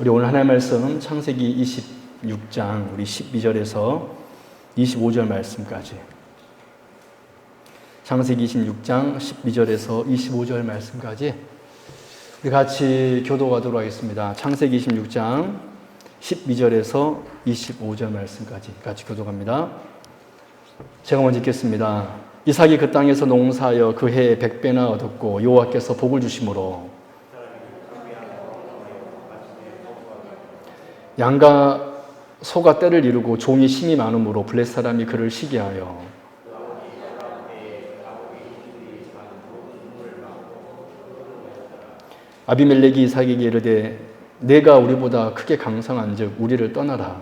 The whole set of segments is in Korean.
우리 오늘 하나님의 말씀 창세기 26장 우리 12절에서 25절 말씀까지, 창세기 26장 12절에서 25절 말씀까지 우리 같이 교도하도록 하겠습니다. 창세기 26장 12절에서 25절 말씀까지 같이 교도합니다. 제가 먼저 읽겠습니다. 이삭이 그 땅에서 농사하여 그 해에 100배나 얻었고 여호와께서 복을 주심으로 양과 소가 떼를 이루고 종이 심이 많음으로 블레셋 사람이 그를 시기하여 아비멜렉이 이삭에게 이르되 내가 우리보다 크게 강성한즉 우리를 떠나라.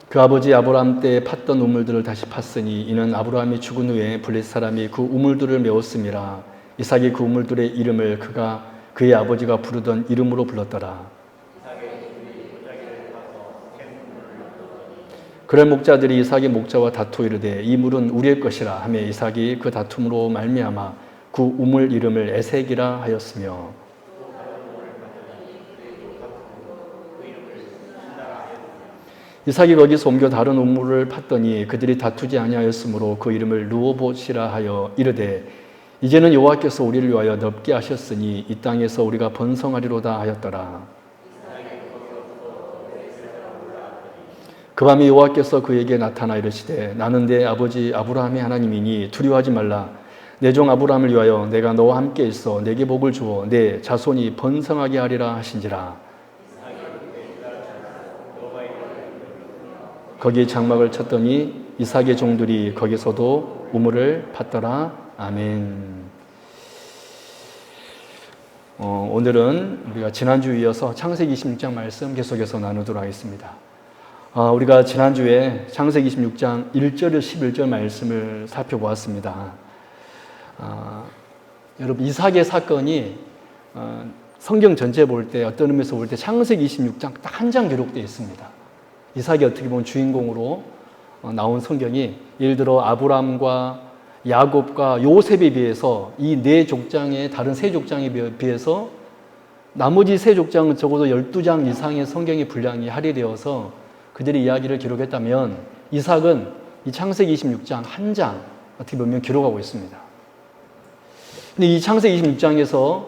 그 아버지 아브라함 때에 팠던 우물들을 다시 팠으니 이는 아브라함이 죽은 후에 블레셋 사람이 그 우물들을 메웠음이라. 이삭이 그 우물들의 이름을 그의 아버지가 부르던 이름으로 불렀더라. 그럴 목자들이 이삭의 목자와 다투어 이르되 이 물은 우리의 것이라 하며 이삭이 그 다툼으로 말미암아 그 우물 이름을 에색이라 하였으며 이삭이 거기서 옮겨 다른 우물을 팠더니 그들이 다투지 아니하였으므로 그 이름을 르호봇이라 하여 이르되 이제는 여호와께서 우리를 위하여 넓게 하셨으니 이 땅에서 우리가 번성하리로다 하였더라. 그 밤에 여호와께서 그에게 나타나 이르시되 나는 내 아버지 아브라함의 하나님이니 두려워하지 말라. 내 종 아브라함을 위하여 내가 너와 함께 있어 내게 복을 주어 내 자손이 번성하게 하리라 하신지라. 거기에 장막을 쳤더니 이삭의 종들이 거기서도 우물을 팠더라. 아멘. 오늘은 우리가 지난주 이어서 창세기 26장 말씀 계속해서 나누도록 하겠습니다. 우리가 지난주에 창세기 26장 1절에서 11절 말씀을 살펴보았습니다. 여러분, 이삭의 사건이 성경 전체 볼 때, 어떤 의미에서 볼 때 창세기 26장 딱 한 장 기록되어 있습니다. 이삭이 어떻게 보면 주인공으로 나온 성경이, 예를 들어 아브람과 야곱과 요셉에 비해서 이 네 족장의 다른 세 족장에 비해서 나머지 세 족장은 적어도 12장 이상의 성경의 분량이 할애되어서 그들의 이야기를 기록했다면 이삭은 이 창세기 26장 한 장 어떻게 보면 기록하고 있습니다. 근데 이 창세기 26장에서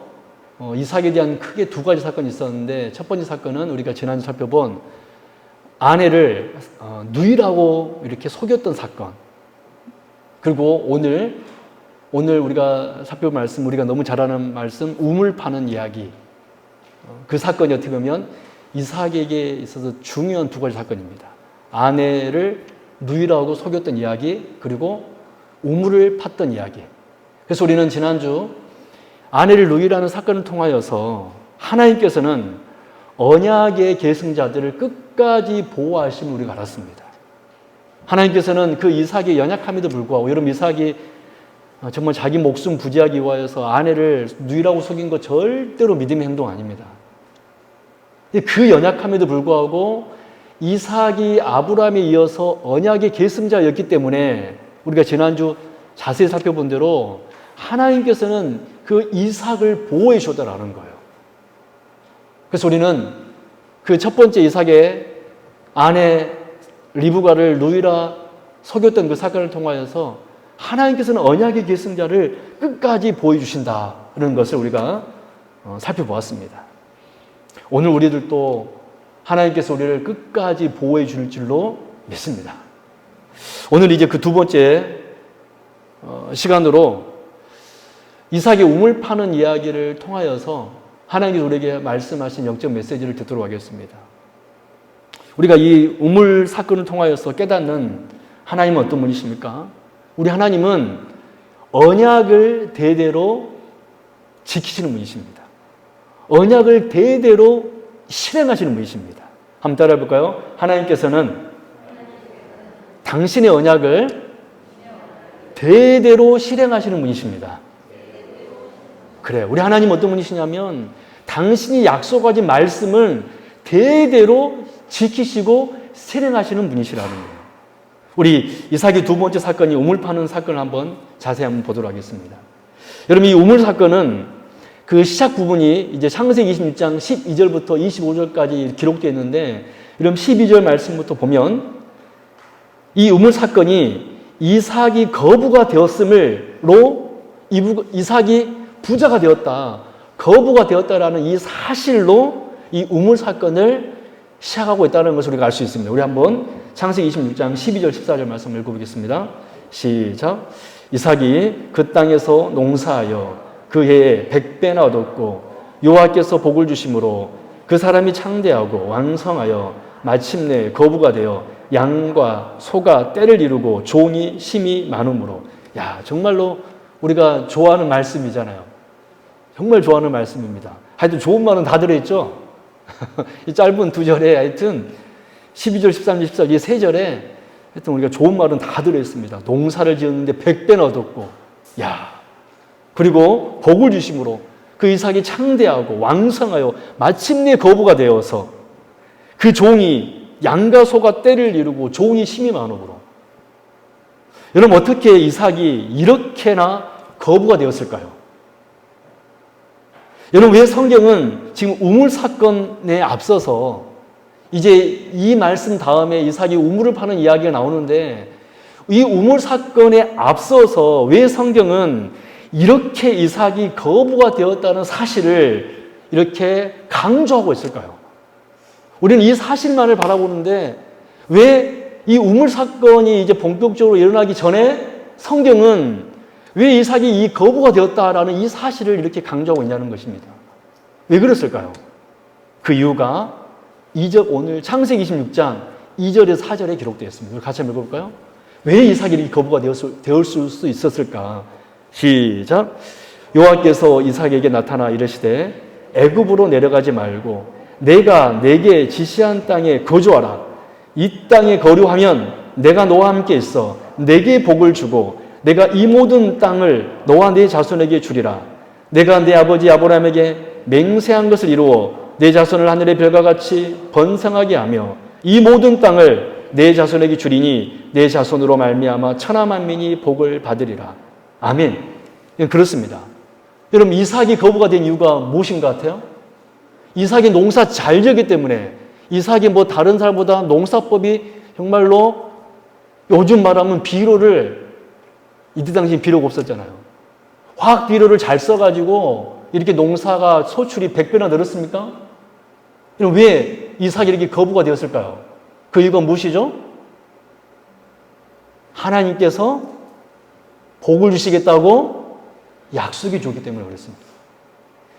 이삭에 대한 크게 두 가지 사건이 있었는데, 첫 번째 사건은 우리가 지난주 살펴본 아내를 누이라고 이렇게 속였던 사건. 그리고 오늘 우리가 살펴볼 말씀, 우리가 너무 잘 아는 말씀, 우물 파는 이야기. 그 사건이 어떻게 보면 이삭에게 있어서 중요한 두 가지 사건입니다. 아내를 누이라고 속였던 이야기, 그리고 우물을 팠던 이야기. 그래서 우리는 지난주 아내를 누이라는 사건을 통하여서 하나님께서는 언약의 계승자들을 끝까지 보호하심을 우리가 알았습니다. 하나님께서는 그 이삭의 연약함에도 불구하고, 여러분, 이삭이 정말 자기 목숨 부지하기 위하여서 아내를 누이라고 속인 거 절대로 믿음의 행동 아닙니다. 그 연약함에도 불구하고 이삭이 아브라함에 이어서 언약의 계승자였기 때문에 우리가 지난주 자세히 살펴본 대로 하나님께서는 그 이삭을 보호해 주셨다는 거예요. 그래서 우리는 그 첫 번째 이삭의 아내 리브가를 누이라 속였던 그 사건을 통하여서 하나님께서는 언약의 계승자를 끝까지 보호해 주신다는 것을 우리가 살펴보았습니다. 오늘 우리들도 하나님께서 우리를 끝까지 보호해 줄 줄로 믿습니다. 오늘 이제 그 두 번째 시간으로 이삭의 우물 파는 이야기를 통하여서 하나님께서 우리에게 말씀하신 영적 메시지를 듣도록 하겠습니다. 우리가 이 우물 사건을 통하여서 깨닫는 하나님은 어떤 분이십니까? 우리 하나님은 언약을 대대로 지키시는 분이십니다. 언약을 대대로 실행하시는 분이십니다. 한번 따라해 볼까요? 하나님께서는 당신의 언약을 대대로 실행하시는 분이십니다. 그래요. 우리 하나님 어떤 분이시냐면 당신이 약속하신 말씀을 대대로 지키시고 실행하시는 분이시라는 거예요. 우리 이삭의 두 번째 사건이 우물 파는 사건을 자세히 한번 보도록 하겠습니다. 여러분, 이 우물 사건은 그 시작 부분이 이제 창세기 26장 12절부터 25절까지 기록되어 있는데, 이런 12절 말씀부터 보면 이 우물 사건이 이삭이 거부가 되었음으로 이삭이 부자가 되었다, 거부가 되었다라는 이 사실로 이 우물 사건을 시작하고 있다는 것을 우리가 알 수 있습니다. 우리 한번 창세기 26장 12절 14절 말씀을 읽어보겠습니다. 시작. 이삭이 그 땅에서 농사하여 그 해에 100배나 얻었고 여호와께서 복을 주심으로 그 사람이 창대하고 왕성하여 마침내 거부가 되어 양과 소가 떼를 이루고 종이 심이 많으므로. 야, 정말로 우리가 좋아하는 말씀이잖아요. 정말 좋아하는 말씀입니다. 하여튼 좋은 말은 다 들어있죠. 이 짧은 두 절에 하여튼 12절, 13절, 14절 이 세 절에 하여튼 우리가 좋은 말은 다 들어있습니다. 농사를 지었는데 100배나 얻었고, 야, 그리고 복을 주심으로 그 이삭이 창대하고 왕성하여 마침내 거부가 되어서 그 종이 양과 소가 떼를 이루고 종이 심이 많으므로. 여러분, 어떻게 이삭이 이렇게나 거부가 되었을까요? 여러분, 왜 성경은 지금 우물 사건에 앞서서 이제 이 말씀 다음에 이삭이 우물을 파는 이야기가 나오는데, 이 우물 사건에 앞서서 왜 성경은 이렇게 이삭이 거부가 되었다는 사실을 이렇게 강조하고 있을까요? 우리는 이 사실만을 바라보는데 왜 이 우물 사건이 이제 본격적으로 일어나기 전에 성경은 왜 이삭이 이 거부가 되었다라는 이 사실을 이렇게 강조하고 있냐는 것입니다. 왜 그랬을까요? 그 이유가 오늘 창세기 26장 2절에서 4절에 기록되어 있습니다. 같이 한번 읽어볼까요? 왜 이삭이 이렇게 거부가 되었을 수 있었을까? 시작. 여호와께서 이삭에게 나타나 이르시되 애굽으로 내려가지 말고 내가 내게 지시한 땅에 거주하라. 이 땅에 거류하면 내가 너와 함께 있어 내게 복을 주고 내가 이 모든 땅을 너와 네 자손에게 주리라. 내가 내 아버지 아브라함에게 맹세한 것을 이루어 내 자손을 하늘의 별과 같이 번성하게 하며 이 모든 땅을 내 자손에게 주리니 내 자손으로 말미암아 천하 만민이 복을 받으리라. 아멘. 그렇습니다. 여러분, 이삭이 거부가 된 이유가 무엇인 것 같아요? 이삭이 농사 잘 지었기 때문에. 이삭이 뭐 다른 사람보다 농사법이 정말로 요즘 말하면 비료를, 이때 당시엔 비료가 없었잖아요. 화학 비료를 잘 써가지고 이렇게 농사가 소출이 100배나 늘었습니까? 왜 이삭이 이렇게 거부가 되었을까요? 그 이유가 무엇이죠? 하나님께서 복을 주시겠다고 약속해 줬기 때문에 그랬습니다.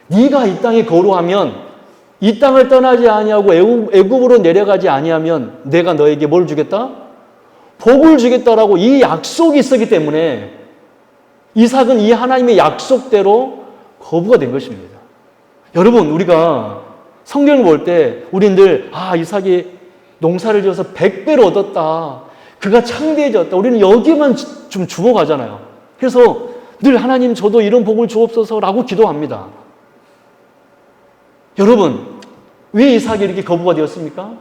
네가 이 땅에 거류하면, 이 땅을 떠나지 아니하고 애굽으로 내려가지 아니하면 내가 너에게 뭘 주겠다? 복을 주겠다라고 이 약속이 있었기 때문에 이삭은 이 하나님의 약속대로 거부가 된 것입니다. 여러분, 우리가 성경을 볼 때 우리는 늘 이삭이 농사를 지어서 100배를 얻었다, 그가 창대해졌다, 우리는 여기에만 좀 주목하잖아요. 그래서 늘 하나님 저도 이런 복을 주옵소서라고 기도합니다. 여러분, 왜 이삭이 이렇게 거부가 되었습니까?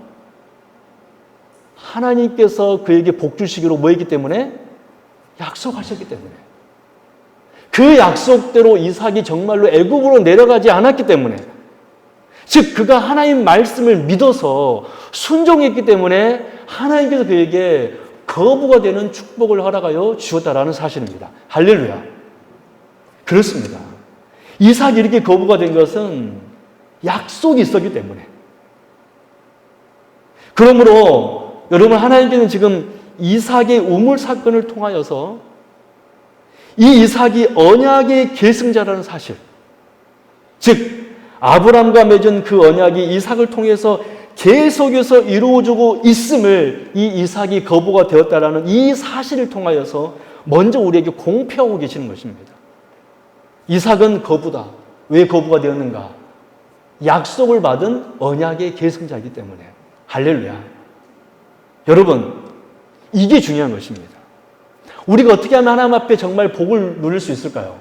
하나님께서 그에게 복 주시기로 뭐 했기 때문에? 약속하셨기 때문에. 그 약속대로 이삭이 정말로 애굽으로 내려가지 않았기 때문에, 즉 그가 하나님 말씀을 믿어서 순종했기 때문에 하나님께서 그에게 거부가 되는 축복을 허락하여 주었다라는 사실입니다. 할렐루야. 그렇습니다. 이삭이 이렇게 거부가 된 것은 약속이 있었기 때문에. 그러므로 여러분, 하나님께서는 지금 이삭의 우물 사건을 통하여서 이 이삭이 언약의 계승자라는 사실, 즉 아브라함과 맺은 그 언약이 이삭을 통해서 계속해서 이루어지고 있음을 이 이삭이 거부가 되었다라는 이 사실을 통하여서 먼저 우리에게 공표하고 계시는 것입니다. 이삭은 거부다. 왜 거부가 되었는가? 약속을 받은 언약의 계승자이기 때문에. 할렐루야. 여러분, 이게 중요한 것입니다. 우리가 어떻게 하면 하나님 앞에 정말 복을 누릴 수 있을까요?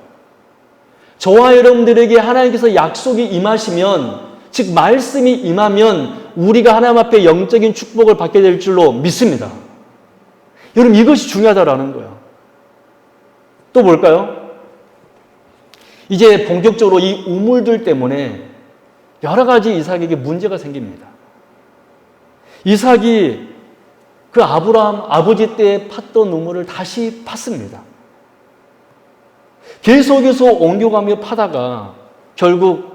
저와 여러분들에게 하나님께서 약속이 임하시면, 즉 말씀이 임하면 우리가 하나님 앞에 영적인 축복을 받게 될 줄로 믿습니다. 여러분, 이것이 중요하다라는 거예요. 또 뭘까요? 이제 본격적으로 이 우물들 때문에 여러 가지 이삭에게 문제가 생깁니다. 이삭이 그 아브라함 아버지 때 팠던 우물을 다시 팠습니다. 계속해서 옮겨가며 파다가 결국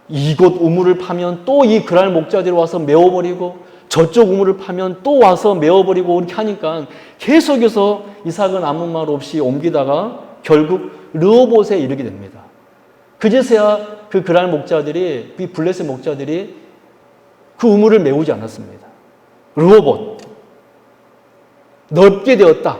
이곳 우물을 파면 또 이 그랄 목자들이 와서 메워버리고 저쪽 우물을 파면 또 와서 메워버리고 이렇게 하니까 계속해서 이삭은 아무 말 없이 옮기다가 결국 르호봇에 이르게 됩니다. 그제서야 그 그랄 목자들이, 그 블레셋 목자들이 그 우물을 메우지 않았습니다. 르호봇. 넓게 되었다.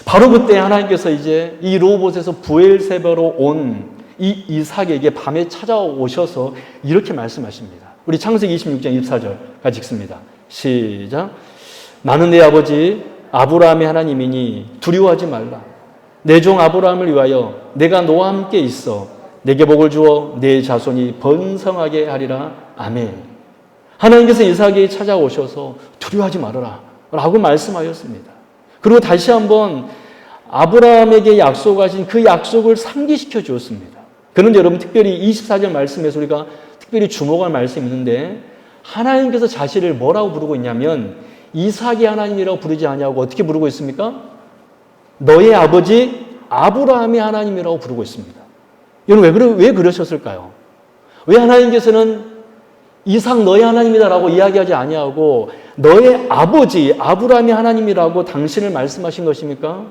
바로 그때 하나님께서 이제 이 르호봇에서 브엘세바로 온 이 이삭에게 밤에 찾아오셔서 이렇게 말씀하십니다. 우리 창세기 26장 24절 같이 읽습니다. 시작. 나는 내 아버지 아브라함의 하나님이니 두려워하지 말라. 내 종 아브라함을 위하여 내가 너와 함께 있어 내게 복을 주어 내 자손이 번성하게 하리라. 아멘. 하나님께서 이삭에게 찾아오셔서 두려워하지 말아라 라고 말씀하셨습니다. 그리고 다시 한번 아브라함에게 약속하신 그 약속을 상기시켜 주었습니다. 그런데 여러분 특별히 24절 말씀에서 우리가 특별히 주목할 말씀이 있는데 하나님께서 자신을 뭐라고 부르고 있냐면 이삭이 하나님이라고 부르지 않냐고 어떻게 부르고 있습니까? 너의 아버지 아브라함이 하나님이라고 부르고 있습니다. 여러분 왜 그러셨을까요? 왜 하나님께서는 이삭 너의 하나님이다라고 이야기하지 아니하고 너의 아버지 아브라함이 하나님이라고 당신을 말씀하신 것입니까?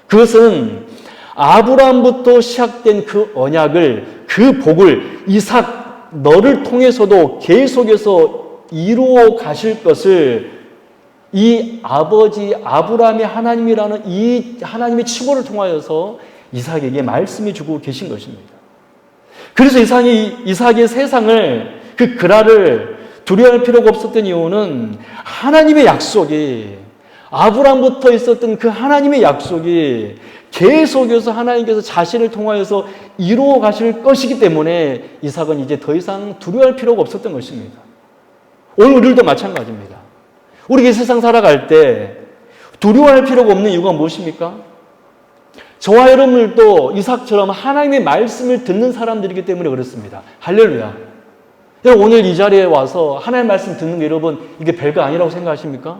그것은 아브라함부터 시작된 그 언약을, 그 복을 이삭 너를 통해서도 계속해서 이루어 가실 것을 이 아버지 아브라함의 하나님이라는 이 하나님의 칭호를 통하여서 이삭에게 말씀해 주고 계신 것입니다. 그래서 이삭의 세상을 그 그랄을 두려워할 필요가 없었던 이유는 하나님의 약속이 아브라함부터 있었던 그 하나님의 약속이 계속해서 하나님께서 자신을 통하여서 이루어 가실 것이기 때문에 이삭은 이제 더 이상 두려워할 필요가 없었던 것입니다. 오늘 우리들도 마찬가지입니다. 우리가 이 세상 살아갈 때 두려워할 필요가 없는 이유가 무엇입니까? 저와 여러분들도 이삭처럼 하나님의 말씀을 듣는 사람들이기 때문에 그렇습니다. 할렐루야. 여러분 오늘 이 자리에 와서 하나님의 말씀 듣는 게 여러분 이게 별거 아니라고 생각하십니까?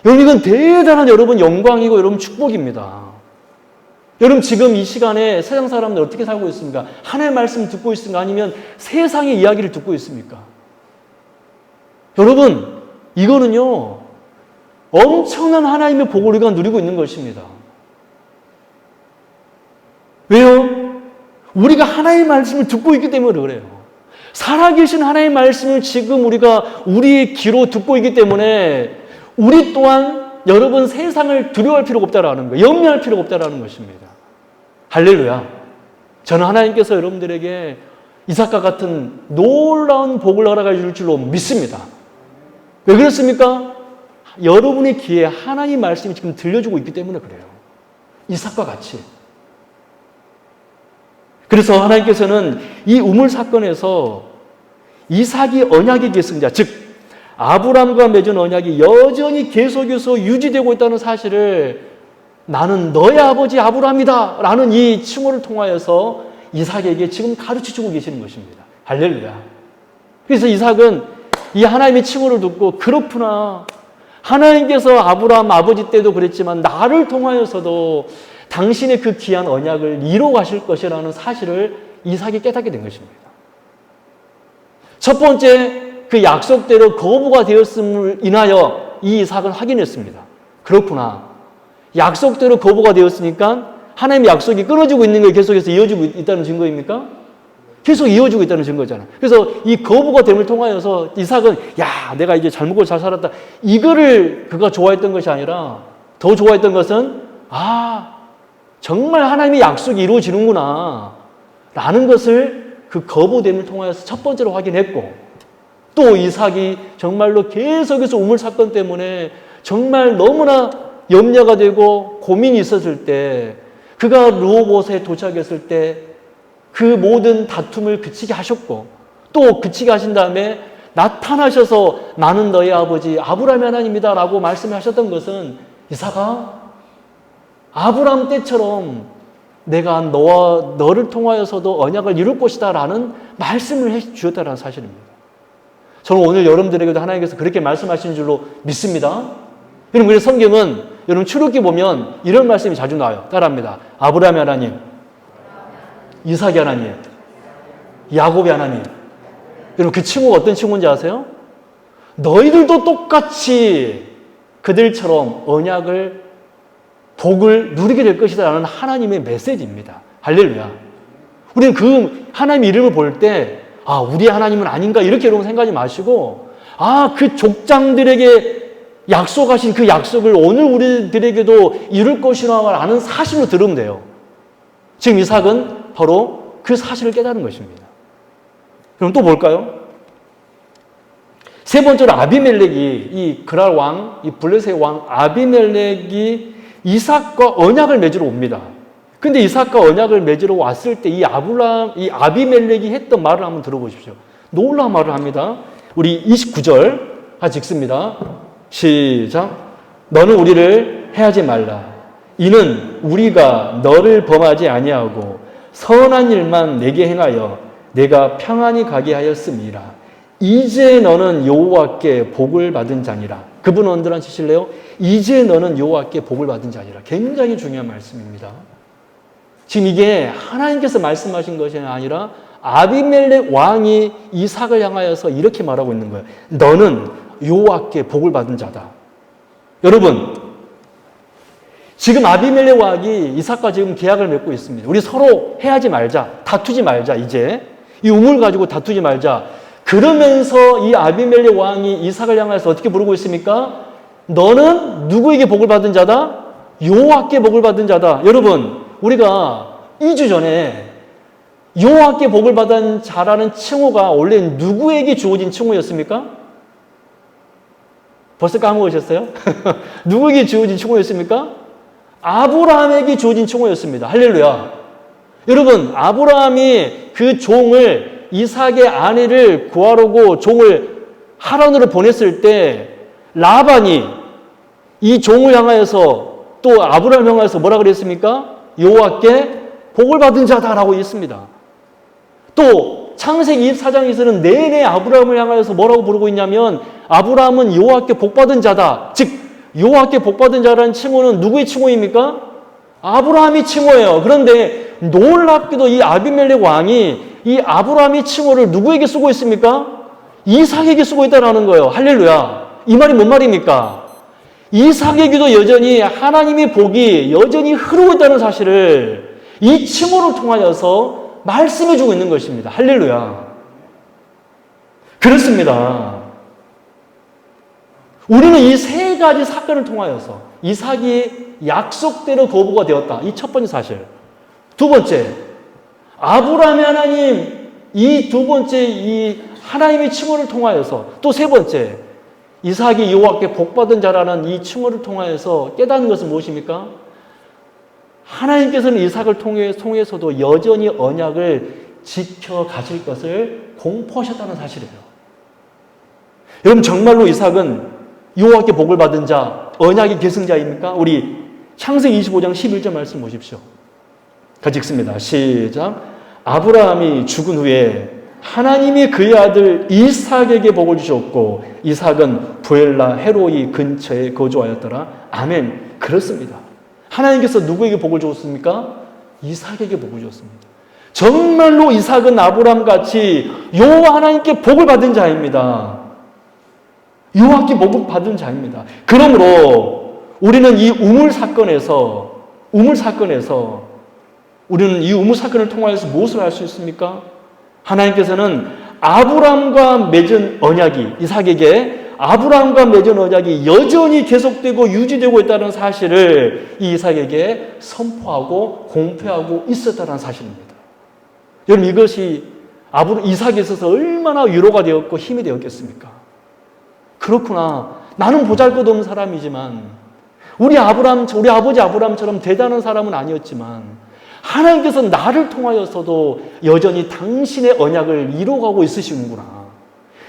여러분 이건 대단한 여러분 영광이고 여러분 축복입니다. 여러분 지금 이 시간에 세상 사람들 어떻게 살고 있습니까? 하나님의 말씀 듣고 있습니까? 아니면 세상의 이야기를 듣고 있습니까? 여러분 이거는요 엄청난 하나님의 복을 우리가 누리고 있는 것입니다. 왜요? 우리가 하나님의 말씀을 듣고 있기 때문에 그래요. 살아계신 하나님의 말씀을 지금 우리가 우리의 귀로 듣고 있기 때문에 우리 또한 여러분 세상을 두려워할 필요가 없다라는 거예요. 염려할 필요가 없다라는 것입니다. 할렐루야. 저는 하나님께서 여러분들에게 이삭과 같은 놀라운 복을 허락해 줄 줄로 믿습니다. 왜 그렇습니까? 여러분의 귀에 하나님 말씀이 지금 들려주고 있기 때문에 그래요. 이삭과 같이. 그래서 하나님께서는 이 우물 사건에서 이삭이 언약의 계승자, 즉 아브라함과 맺은 언약이 여전히 계속해서 유지되고 있다는 사실을 나는 너의 아버지 아브라함이다 라는 이 칭호를 통하여서 이삭에게 지금 가르쳐주고 계시는 것입니다. 할렐루야. 그래서 이삭은 이 하나님의 칭호를 듣고 그렇구나. 하나님께서 아브라함 아버지 때도 그랬지만 나를 통하여서도 당신의 그 귀한 언약을 이루어 가실 것이라는 사실을 이삭이 깨닫게 된 것입니다. 첫 번째 그 약속대로 거부가 되었음을 인하여 이 이삭은 확인했습니다. 그렇구나. 약속대로 거부가 되었으니까 하나님의 약속이 끊어지고 있는 게 계속해서 이어지고 있다는 증거입니까? 계속 이어지고 있다는 증거잖아요. 그래서 이 거부가 됨을 통하여서 이삭은 야 내가 이제 잘 먹고 잘 살았다. 이거를 그가 좋아했던 것이 아니라 더 좋아했던 것은 정말 하나님의 약속이 이루어지는구나 라는 것을 그 거부됨을 통하여서 첫 번째로 확인했고 또 이삭이 정말로 계속해서 우물 사건 때문에 정말 너무나 염려가 되고 고민이 있었을 때 그가 르호봇에 도착했을 때 그 모든 다툼을 그치게 하셨고 또 그치게 하신 다음에 나타나셔서 나는 너의 아버지 아브라함의 하나님이다 라고 말씀하셨던 것은 이삭아 아브라함 때처럼 내가 너를 통하여서도 언약을 이룰 것이다 라는 말씀을 해 주셨다는 사실입니다. 저는 오늘 여러분들에게도 하나님께서 그렇게 말씀하신 줄로 믿습니다. 여러분, 그래서 성경은 여러분 출애굽기 보면 이런 말씀이 자주 나와요. 따라합니다. 아브라함의 하나님, 이삭의 하나님, 야곱의 하나님. 여러분, 그 칭호가 어떤 칭호인지 아세요? 너희들도 똑같이 그들처럼 언약을 복을 누리게 될 것이다 라는 하나님의 메시지입니다. 할렐루야. 우리는 그 하나님의 이름을 볼 때 우리 하나님은 아닌가 이렇게 여러분 생각하지 마시고 그 족장들에게 약속하신 그 약속을 오늘 우리들에게도 이룰 것이라는 사실로 들으면 돼요. 지금 이삭은 바로 그 사실을 깨달은 것입니다. 그럼 또 볼까요? 세 번째로 아비멜렉이 이 그랄 왕, 이 블레셋의 왕 아비멜렉이 이삭과 언약을 맺으러 옵니다. 근데 이삭과 언약을 맺으러 왔을 때 이 아비멜렉이 했던 말을 한번 들어보십시오. 놀라운 말을 합니다. 우리 29절 같이 읽습니다. 시작. 너는 우리를 해하지 말라. 이는 우리가 너를 범하지 아니하고 선한 일만 내게 행하여 내가 평안히 가게 하였음이라. 이제 너는 여호와께 복을 받은 자니라. 그분은 언제란 뜻이실래요? 이제 너는 여호와께 복을 받은 자니라. 굉장히 중요한 말씀입니다. 지금 이게 하나님께서 말씀하신 것이 아니라 아비멜렉 왕이 이삭을 향하여서 이렇게 말하고 있는 거예요. 너는 여호와께 복을 받은 자다. 여러분, 지금 아비멜렉 왕이 이삭과 지금 계약을 맺고 있습니다. 우리 서로 해하지 말자, 다투지 말자. 이제 이 우물 가지고 다투지 말자. 그러면서 이 아비멜렉 왕이 이삭을 향해서 어떻게 부르고 있습니까? 너는 누구에게 복을 받은 자다? 여호와께 복을 받은 자다. 여러분, 우리가 2주 전에 여호와께 복을 받은 자라는 칭호가 원래 누구에게 주어진 칭호였습니까? 벌써 까먹으셨어요? 누구에게 주어진 칭호였습니까? 아브라함에게 주어진 칭호였습니다. 할렐루야. 여러분, 아브라함이 그 종을 이삭의 아내를 구하려고 종을 하란으로 보냈을 때 라반이 이 종을 향하여서 또 아브라함을 향하여서 뭐라 그랬습니까? 여호와께 복을 받은 자다라고 했습니다. 또 창세기 24장에서는 내내 아브라함을 향하여서 뭐라고 부르고 있냐면 아브라함은 여호와께 복 받은 자다. 즉 여호와께 복 받은 자라는 칭호는 누구의 칭호입니까? 아브라함이 칭호예요. 그런데 놀랍게도 이 아비멜렉 왕이 이 아브라함의 칭호를 누구에게 쓰고 있습니까? 이삭에게 쓰고 있다는 거예요. 할렐루야. 이 말이 뭔 말입니까? 이삭에게도 여전히 하나님의 복이 여전히 흐르고 있다는 사실을 이 칭호를 통하여서 말씀해 주고 있는 것입니다. 할렐루야. 그렇습니다. 우리는 이 세 가지 사건을 통하여서 이삭이 약속대로 거부가 되었다. 이 첫 번째 사실. 두 번째, 아브라함의 하나님, 이 두 번째 이 하나님의 칭호를 통하여서 또 세 번째, 이삭이 여호와께 복받은 자라는 이 칭호를 통하여서 깨닫는 것은 무엇입니까? 하나님께서는 이삭을 통해서도 여전히 언약을 지켜가실 것을 공포하셨다는 사실이에요. 여러분, 정말로 이삭은 여호와께 복을 받은 자, 언약의 계승자입니까? 우리 창세기 25장 11절 말씀 보십시오. 같이 읽습니다. 시작. 아브라함이 죽은 후에 하나님이 그의 아들 이삭에게 복을 주셨고 이삭은 부엘라 헤로이 근처에 거주하였더라. 아멘. 그렇습니다. 하나님께서 누구에게 복을 주었습니까? 이삭에게 복을 주었습니다. 정말로 이삭은 아브라함같이 여호와 하나님께 복을 받은 자입니다. 여호와께 복을 받은 자입니다. 그러므로 우리는 이 우물 사건에서 우리는 이 우물 사건을 통하여서 무엇을 알 수 있습니까? 하나님께서는 아브라함과 맺은 언약이 이삭에게 아브라함과 맺은 언약이 여전히 계속되고 유지되고 있다는 사실을 이 이삭에게 선포하고 공표하고 있었다는 사실입니다. 여러분, 이것이 이삭에 있어서 얼마나 위로가 되었고 힘이 되었겠습니까? 그렇구나. 나는 보잘것없는 사람이지만 우리 아버지 아브라함처럼 대단한 사람은 아니었지만 하나님께서 나를 통하여서도 여전히 당신의 언약을 이루어가고 있으시는구나.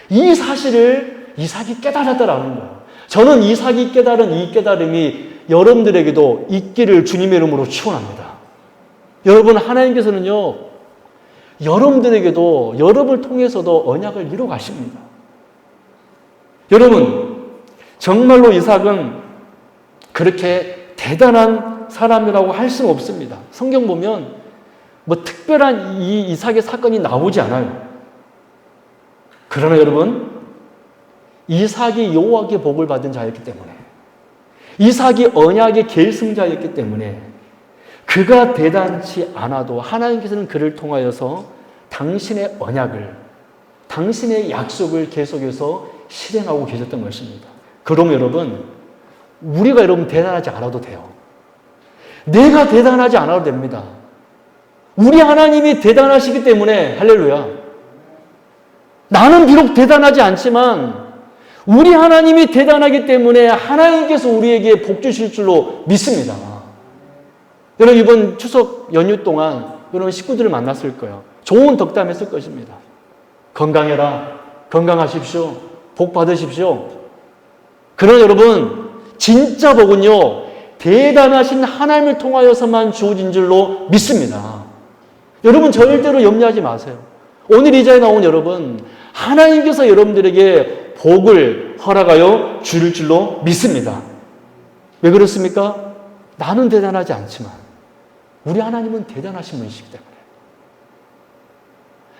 이 사실을 이삭이 깨달았다라는 거예요. 저는 이삭이 깨달은 이 깨달음이 여러분들에게도 있기를 주님의 이름으로 축원합니다. 여러분, 하나님께서는요, 여러분들에게도 여러분을 통해서도 언약을 이루어 가십니다. 여러분, 정말로 이삭은 그렇게 대단한 사람이라고 할 수는 없습니다. 성경 보면 뭐 특별한 이 이삭의 사건이 나오지 않아요. 그러나 여러분, 이삭이 여호와께 복을 받은 자였기 때문에, 이삭이 언약의 계승자였기 때문에 그가 대단치 않아도 하나님께서는 그를 통하여서 당신의 언약을, 당신의 약속을 계속해서 실행하고 계셨던 것입니다. 그럼 여러분, 우리가 여러분 대단하지 않아도 돼요. 내가 대단하지 않아도 됩니다. 우리 하나님이 대단하시기 때문에, 할렐루야. 나는 비록 대단하지 않지만 우리 하나님이 대단하기 때문에 하나님께서 우리에게 복 주실 줄로 믿습니다. 여러분, 이번 추석 연휴 동안 여러분 식구들을 만났을 거예요. 좋은 덕담 했을 것입니다. 건강해라. 건강하십시오. 복 받으십시오. 그러나 여러분, 진짜 복은요, 대단하신 하나님을 통하여서만 주어진 줄로 믿습니다. 여러분, 절대로 염려하지 마세요. 오늘 이 자리에 나온 여러분, 하나님께서 여러분들에게 복을 허락하여 주실 줄로 믿습니다. 왜 그렇습니까? 나는 대단하지 않지만 우리 하나님은 대단하신 분이시기 때문에.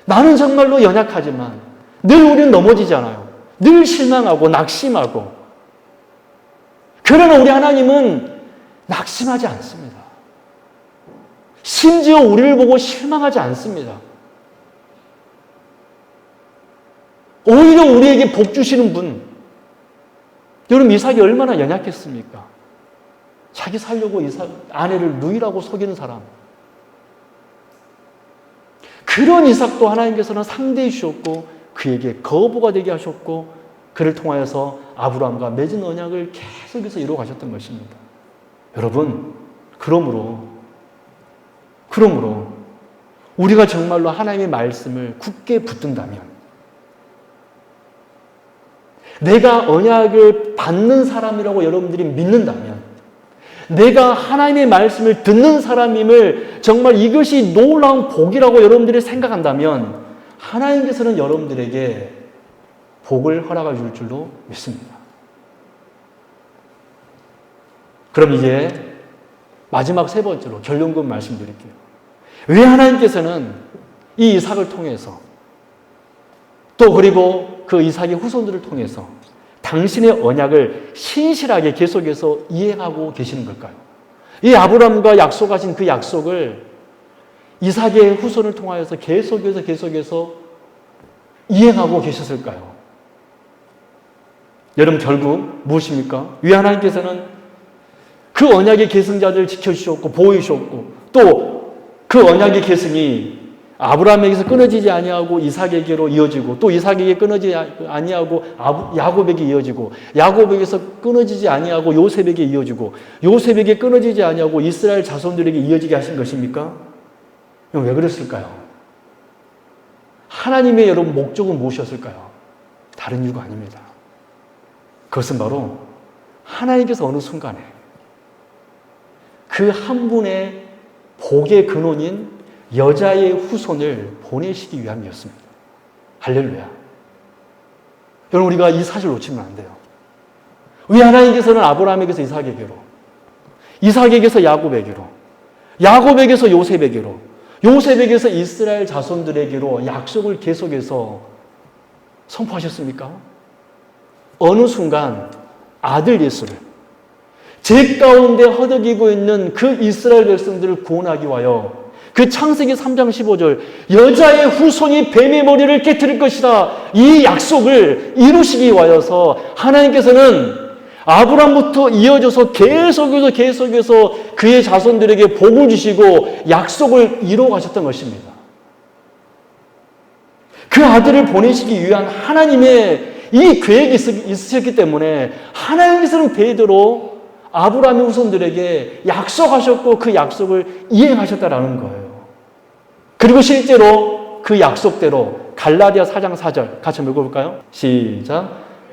나는 정말로 연약하지만 늘 우리는 넘어지잖아요. 늘 실망하고 낙심하고. 그러나 우리 하나님은 낙심하지 않습니다. 심지어 우리를 보고 실망하지 않습니다. 오히려 우리에게 복 주시는 분. 여러분, 이삭이 얼마나 연약했습니까? 자기 살려고 이삭 아내를 누이라고 속이는 사람. 그런 이삭도 하나님께서는 상대해 주셨고 그에게 거부가 되게 하셨고 그를 통하여서 아브라함과 맺은 언약을 계속해서 이루어 가셨던 것입니다. 여러분, 그러므로 우리가 정말로 하나님의 말씀을 굳게 붙든다면, 내가 언약을 받는 사람이라고 여러분들이 믿는다면, 내가 하나님의 말씀을 듣는 사람임을 정말 이것이 놀라운 복이라고 여러분들이 생각한다면 하나님께서는 여러분들에게 복을 허락해 줄 줄로 믿습니다. 그럼 이제 마지막 세 번째로 결론금 말씀드릴게요. 왜 하나님께서는 이 이삭을 통해서 또 그리고 그 이삭의 후손들을 통해서 당신의 언약을 신실하게 계속해서 이행하고 계시는 걸까요? 이 아브라함과 약속하신 그 약속을 이삭의 후손을 통하여서 계속해서 이행하고 계셨을까요? 여러분, 결국 무엇입니까? 왜 하나님께서는 그 언약의 계승자들을 지켜주셨고 보호해 주셨고 또 그 언약의 계승이 아브라함에게서 끊어지지 아니하고 이삭에게로 이어지고 또 이삭에게 끊어지지 아니하고 야곱에게 이어지고 야곱에게서 끊어지지 아니하고 요셉에게 이어지고 요셉에게 끊어지지 아니하고 이스라엘 자손들에게 이어지게 하신 것입니까? 왜 그랬을까요? 하나님의 여러분 목적은 무엇이었을까요? 다른 이유가 아닙니다. 그것은 바로 하나님께서 어느 순간에 그 한 분의 복의 근원인 여자의 후손을 보내시기 위함이었습니다. 할렐루야. 여러분, 우리가 이 사실을 놓치면 안 돼요. 왜 하나님께서는 아브라함에게서 이삭에게로, 이삭에게서 야곱에게로, 야곱에게서 요셉에게로, 요셉에게서 이스라엘 자손들에게로 약속을 계속해서 선포하셨습니까? 어느 순간 아들 예수를 제 가운데 허덕이고 있는 그 이스라엘 백성들을 구원하기 위하여 그 창세기 3장 15절 여자의 후손이 뱀의 머리를 깨트릴 것이다, 이 약속을 이루시기 위하여서 하나님께서는 아브라함부터 이어져서 계속해서 그의 자손들에게 복을 주시고 약속을 이루어 가셨던 것입니다. 그 아들을 보내시기 위한 하나님의 이 계획이 있으셨기 때문에 하나님께서는 대대로 아브라함의 후손들에게 약속하셨고 그 약속을 이행하셨다라는 거예요. 그리고 실제로 그 약속대로 갈라디아 4장 4절 같이 한번 읽어볼까요? 시작.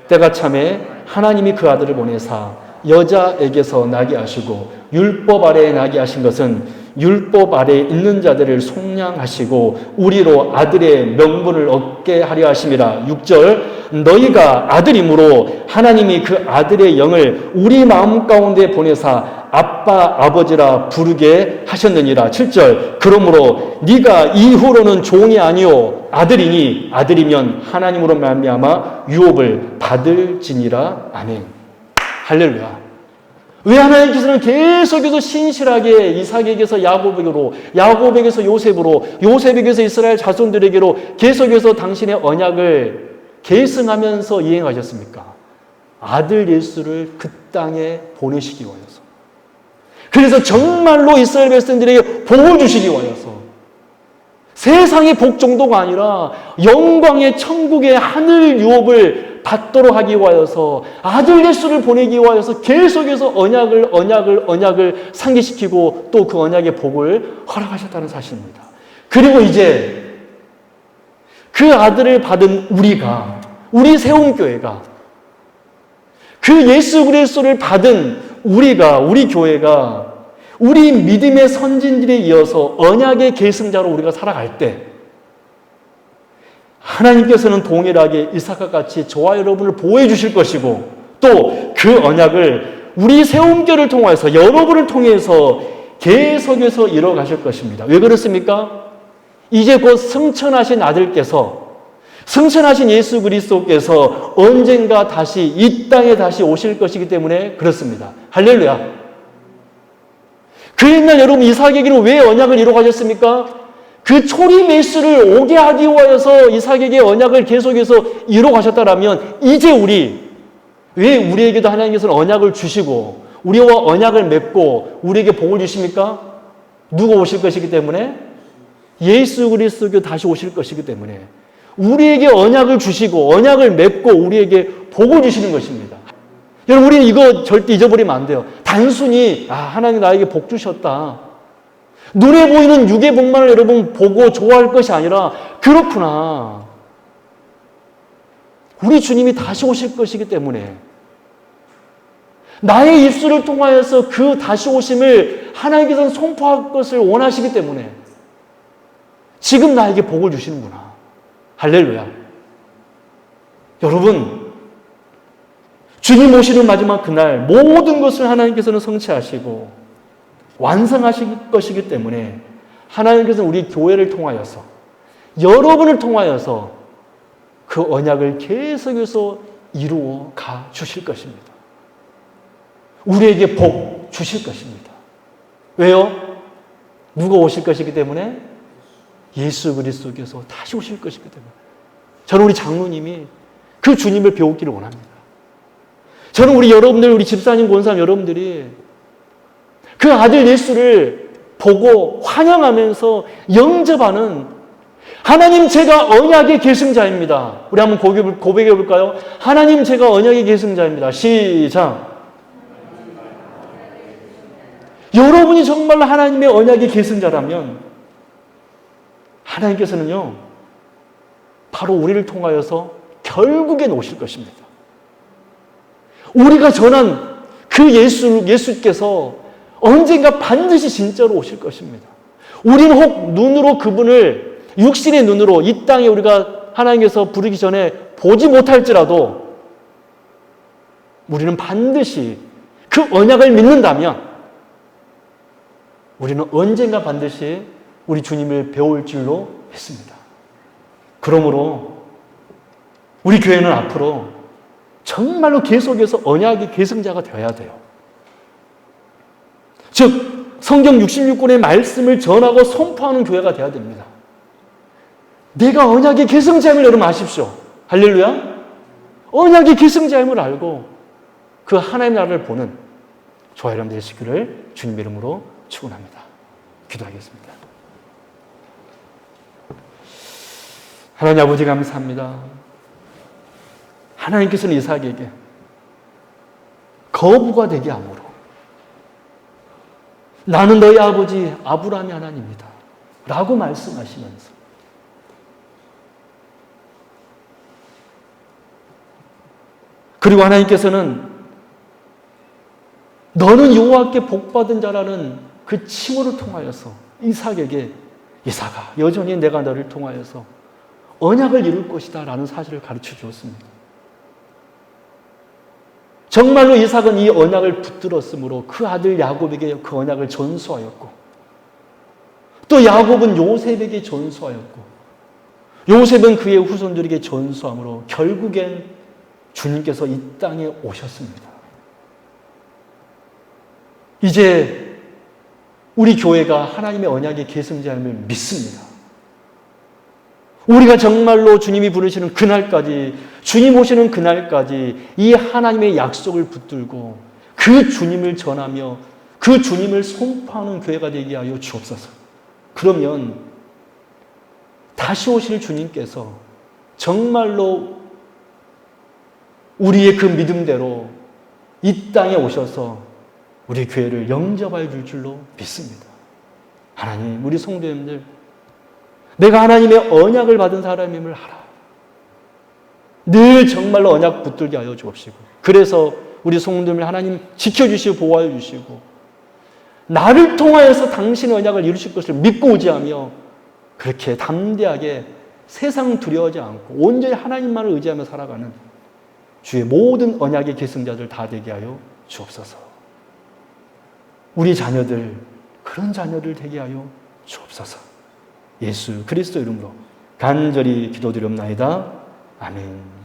때가 참에 하나님이 그 아들을 보내사 여자에게서 나게 하시고 율법 아래에 나게 하신 것은 율법 아래에 있는 자들을 속량하시고 우리로 아들의 명분을 얻게 하려 하심이라. 6절 너희가 아들이므로 하나님이 그 아들의 영을 우리 마음 가운데 보내사 아빠 아버지라 부르게 하셨느니라. 7절 그러므로 네가 이후로는 종이 아니요 아들이니 아들이면 하나님으로 말미암아 유업을 받을지니라. 아멘. 할렐루야. 왜 하나님께서는 계속해서 신실하게 이삭에게서 야곱에게로, 야곱에게서 요셉으로, 요셉에게서 이스라엘 자손들에게로 계속해서 당신의 언약을 계승하면서 이행하셨습니까? 아들 예수를 그 땅에 보내시기 위하여서. 그래서 정말로 이스라엘 백성들에게 복을 주시기 위하여서 세상의 복 정도가 아니라 영광의 천국의 하늘 유업을 받도록 하기 위하여서 아들 예수를 보내기 위하여서 계속해서 언약을 상기시키고 또 그 언약의 복을 허락하셨다는 사실입니다. 그리고 이제 그 아들을 받은 우리가, 우리 세움교회가, 그 예수 그리스도를 받은 우리가, 우리 교회가 우리 믿음의 선진들에 이어서 언약의 계승자로 우리가 살아갈 때 하나님께서는 동일하게 이삭과 같이 저와 여러분을 보호해 주실 것이고 또 그 언약을 우리 세움교를 통해서 여러분을 통해서 계속해서 이뤄가실 것입니다. 왜 그렇습니까? 이제 곧 승천하신 아들께서, 승천하신 예수 그리스도께서 언젠가 다시 이 땅에 다시 오실 것이기 때문에 그렇습니다. 할렐루야. 그 옛날 여러분 이삭에게는 왜 언약을 이뤄가셨습니까? 그 초림 예수를 오게 하기 위하여서 이삭에게 언약을 계속해서 이뤄가셨다라면 이제 왜 우리에게도 하나님께서는 언약을 주시고 우리와 언약을 맺고 우리에게 복을 주십니까? 누가 오실 것이기 때문에? 예수 그리스도가 다시 오실 것이기 때문에 우리에게 언약을 주시고 언약을 맺고 우리에게 복을 주시는 것입니다. 여러분 우리는 이거 절대 잊어버리면 안 돼요. 단순히 하나님 나에게 복 주셨다. 눈에 보이는 육의 복만을 여러분 보고 좋아할 것이 아니라 그렇구나. 우리 주님이 다시 오실 것이기 때문에 나의 입술을 통하여서 그 다시 오심을 하나님께서는 선포할 것을 원하시기 때문에 지금 나에게 복을 주시는구나. 할렐루야. 여러분 주님 오시는 마지막 그날 모든 것을 하나님께서는 성취하시고 완성하실 것이기 때문에 하나님께서는 우리 교회를 통하여서 여러분을 통하여서 그 언약을 계속해서 이루어 가 주실 것입니다. 우리에게 복 주실 것입니다. 왜요? 누가 오실 것이기 때문에? 예수 그리스도께서 다시 오실 것이기 때문에. 저는 우리 장로님이 그 주님을 배우기를 원합니다. 저는 우리 여러분들, 우리 집사님, 권사님 여러분들이 그 아들 예수를 보고 환영하면서 영접하는 하나님 제가 언약의 계승자입니다. 우리 한번 고백해 볼까요? 하나님 제가 언약의 계승자입니다. 시작. 여러분이 정말로 하나님의 언약의 계승자라면 하나님께서는요 바로 우리를 통하여서 결국엔 오실 것입니다. 우리가 전한 그 예수께서 언젠가 반드시 진짜로 오실 것입니다. 우리는 혹 눈으로 그분을 육신의 눈으로 이 땅에 우리가 하나님께서 부르기 전에 보지 못할지라도 우리는 반드시 그 언약을 믿는다면 우리는 언젠가 반드시 우리 주님을 배울 줄로 믿습니다. 그러므로 우리 교회는 앞으로 정말로 계속해서 언약의 계승자가 되어야 돼요. 즉 성경 66권의 말씀을 전하고 선포하는 교회가 되어야 됩니다. 내가 언약의 계승자임을 여러분 아십시오. 할렐루야. 언약의 계승자임을 알고 그 하나님 나라를 보는 저와 여러분 되시기를 주님의 이름으로 축원합니다. 기도하겠습니다. 하나님 아버지 감사합니다. 하나님께서는 이삭에게 거부가 되게 함으로 나는 너희 아버지 아브라함의 하나님이다 라고 말씀하시면서 그리고 하나님께서는 너는 여호와께 복받은 자라는 그 칭호를 통하여서 이삭에게 이삭아 여전히 내가 너를 통하여서 언약을 이룰 것이다 라는 사실을 가르쳐 주었습니다. 정말로 이삭은 이 언약을 붙들었으므로 그 아들 야곱에게 그 언약을 전수하였고 또 야곱은 요셉에게 전수하였고 요셉은 그의 후손들에게 전수함으로 결국엔 주님께서 이 땅에 오셨습니다. 이제 우리 교회가 하나님의 언약의 계승자임을 믿습니다. 우리가 정말로 주님이 부르시는 그날까지, 주님 오시는 그날까지 이 하나님의 약속을 붙들고 그 주님을 전하며 그 주님을 선포하는 교회가 되게 하여 주옵소서. 그러면 다시 오실 주님께서 정말로 우리의 그 믿음대로 이 땅에 오셔서 우리 교회를 영접하여 줄 줄로 믿습니다. 하나님, 우리 성도님들, 내가 하나님의 언약을 받은 사람임을 알아. 늘 정말로 언약 붙들게 하여 주옵시고, 그래서 우리 성도님을 하나님 지켜주시고 보호하여 주시고, 나를 통하여서 당신의 언약을 이루실 것을 믿고 의지하며 그렇게 담대하게 세상 두려워하지 않고 온전히 하나님만을 의지하며 살아가는 주의 모든 언약의 계승자들 다 되게 하여 주옵소서. 우리 자녀들, 그런 자녀들 되게 하여 주옵소서. 예수 그리스도 이름으로 간절히 기도드리옵나이다. 아멘.